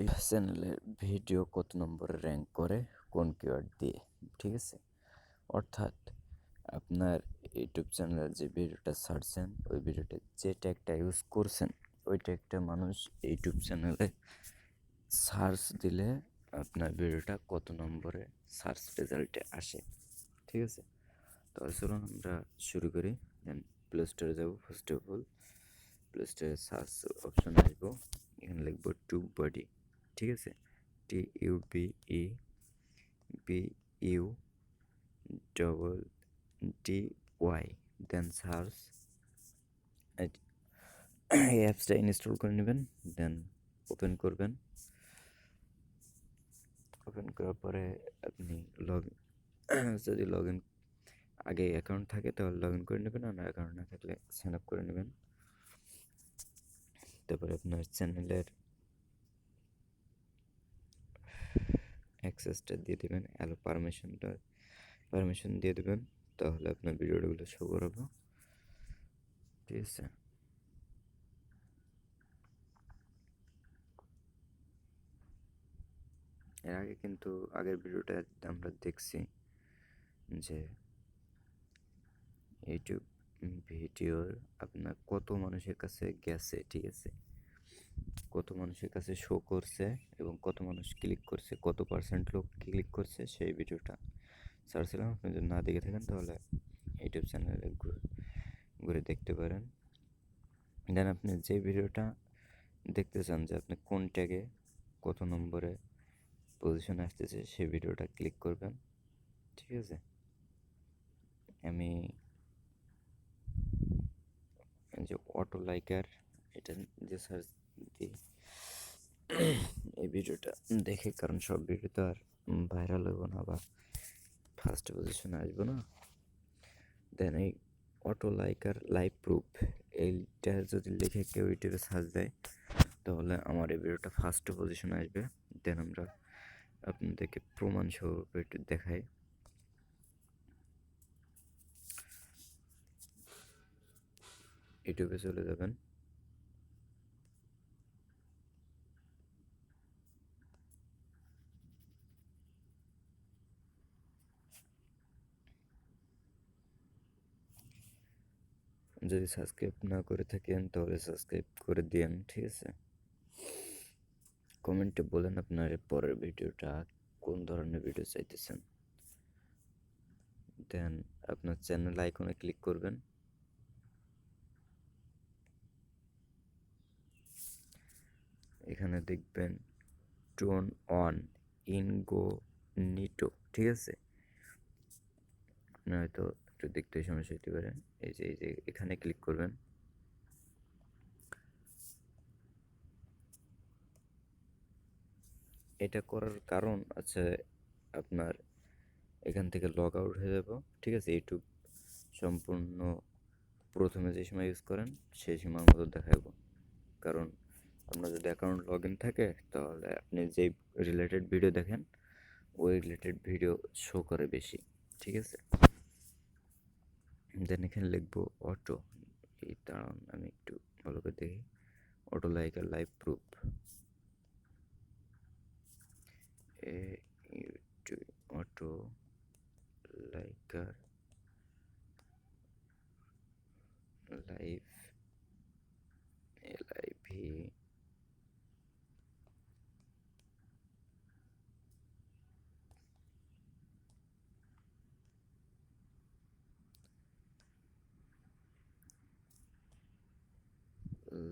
এই চ্যানেলের ভিডিও কত নম্বরে র্যাঙ্ক করে কোন কিওয়ার্ড দিয়ে, ঠিক আছে? অর্থাৎ আপনার ইউটিউব চ্যানেলের যে ভিডিওটা ছাড়ছেন ওই ভিডিওটা যে ট্যাগটা ইউজ করছেন ওই ট্যাগটা মানুষ ইউটিউব চ্যানেলে সার্চ দিলে আপনার ভিডিওটা কত নম্বরে সার্চ রেজাল্টে আসে, ঠিক আছে? তো চলুন আমরা শুরু করি। দেন প্লে স্টোরে যাবো। ফার্স্ট অফ অল প্লে স্টোরে সার্চ অপশানে আসবো, এখানে লিখবো টুব বডি, ঠিক আছে? TUBEBUDDY, দেন সার্চ। এই অ্যাপসটা ইনস্টল করে নেবেন, দেন ওপেন করবেন। ওপেন করার পরে আপনি যদি লগ ইন আগে অ্যাকাউন্ট থাকে তাহলে লগ ইন করে নেবেন, আর অ্যাকাউন্ট না থাকলে সাইন আপ করে নেবেন। তারপরে আপনার চ্যানেলের অ্যাক্সেসটা দিয়ে দেবেন, অ্যালো পারমিশন দিয়ে দেবেন, তাহলে আপনার ভিডিওগুলো শো করাবো, ঠিক আছে? এর আগে কিন্তু আগের ভিডিওটা আমরা দেখছি যে ইউটিউব ভিডিওর আপনার কত মানুষের কাছে গেছে, ঠিক আছে? কত মানুষের কাছে শো করছে এবং কত মানুষ ক্লিক করছে, কত পার্সেন্ট লোক ক্লিক করছে সেই ভিডিওটা ছাড়ছিলাম। আপনি যদি না দেখে থাকেন তাহলে ইউটিউব চ্যানেলে ঘুরে দেখতে পারেন। দেন আপনি যে ভিডিওটা দেখতে চান যে আপনি কোন ট্যাগে কত নম্বরে পজিশন আসতেছে সেই ভিডিওটা ক্লিক করবেন, ঠিক আছে? আমি যে অটো লাইকার এটা যে সার্চ দিই এই ভিডিওটা দেখে, কারণ সব ভিডিও তো আর ভাইরাল হইব না বা ফার্স্ট পজিশনে আসবো না। দেন এই অটো লাইকার লাইভ প্রুফ এইটা যদি লিখে কেউ ইউটিউবে সার্চ দেয় তাহলে আমার এই ভিডিওটা ফার্স্ট পজিশনে আসবে। দেন আমরা আপনাদেরকে প্রমাণ সহ একটু দেখাই। ইউটিউবে চলে যাবেন, যদি সাবস্ক্রাইব না করে থাকেন তাহলে সাবস্ক্রাইব করে দিন, ঠিক আছে? কমেন্টে বলেন আপনার পরের ভিডিওটা কোন ধরনের ভিডিও চাইতেছেন। দেন আপনার চ্যানেল আইকনে ক্লিক করবেন, এখানে দেখবেন টোন অন ইনগোনিটো, ঠিক আছে? আপনার হয়তো একটু দেখতে সমস্যা হতে পারে। এই যে এখানে ক্লিক করবেন। এটা করার কারণ আছে আপনার এখান থেকে লগ আউট হয়ে যাব, ঠিক আছে? ইউটিউব সম্পূর্ণ প্রথমে যে সময় ইউজ করেন সেই সময়ের মতো দেখাবো। কারণ আপনার যদি অ্যাকাউন্ট লগ ইন থাকে তাহলে আপনি যেই রিলেটেড ভিডিও দেখেন ওই রিলেটেড ভিডিও শো করে বেশি, ঠিক আছে? দেন এখানে লিখবো অটো, এই দাঁড়ান আমি একটু ভালো করে দেখি। Auto liker live proof, YouTube auto liker live LIV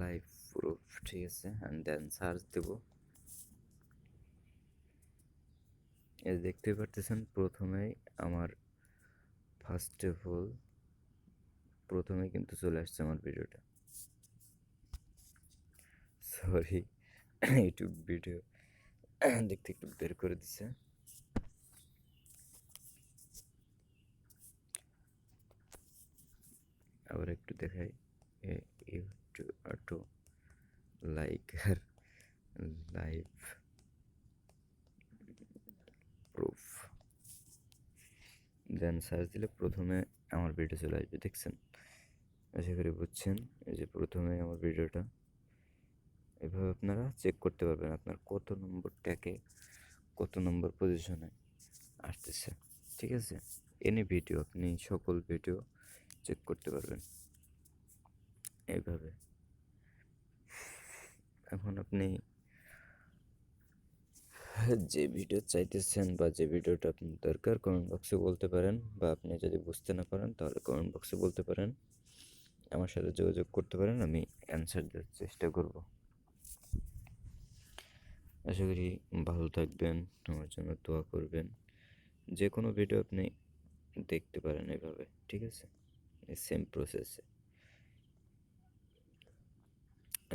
live proof, ঠিক আছে? অ্যান্ড দেন সার্চ দেবো। এই দেখতে পারতেছেন প্রথমেই আমার ফার্স্ট অফ অল প্রথমে কিন্তু চলে আসছে আমার ভিডিওটা। সরি, ইউটিউব ভিডিও দেখতে একটু বের করে দিছে। আবার একটু দেখাই, YouTube auto liker live proof, then search দিলে প্রথমে আমার ভিডিও চলে আসবে, দেখছেন? আশা করি বুঝছেন। এই যে প্রথমে আমার ভিডিওটা এভাবে আপনারা চেক করতে পারবেন আপনার কত নম্বর ট্যাগে কত নম্বর পজিশনে আসতেছে। ঠিক আছে, এনি ভিডিও আপনি সকল ভিডিও চেক করতে পারবেন এইভাবে। এখন আপনি যে ভিডিও চাইতেছেন বা যে ভিডিওটা আপনার দরকার কমেন্ট বক্সে বলতে পারেন, বা আপনি যদি বুঝতে না পারেন তাহলে কমেন্ট বক্সে বলতে পারেন, আমার সাথে যোগাযোগ করতে পারেন, আমি অ্যান্সার দেওয়ার চেষ্টা করব। আশা করি ভালো থাকবেন, আমার জন্য দোয়া করবেন। যে কোনো ভিডিও আপনি দেখতে পারেন এভাবে, ঠিক আছে, সেম প্রসেসে।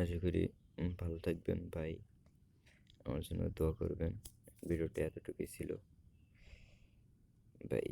আশা করি ভালো থাকবেন ভাই, আমার জন্য দোয়া করবেন। ভিডিওটা এতটুকুই ছিল ভাই।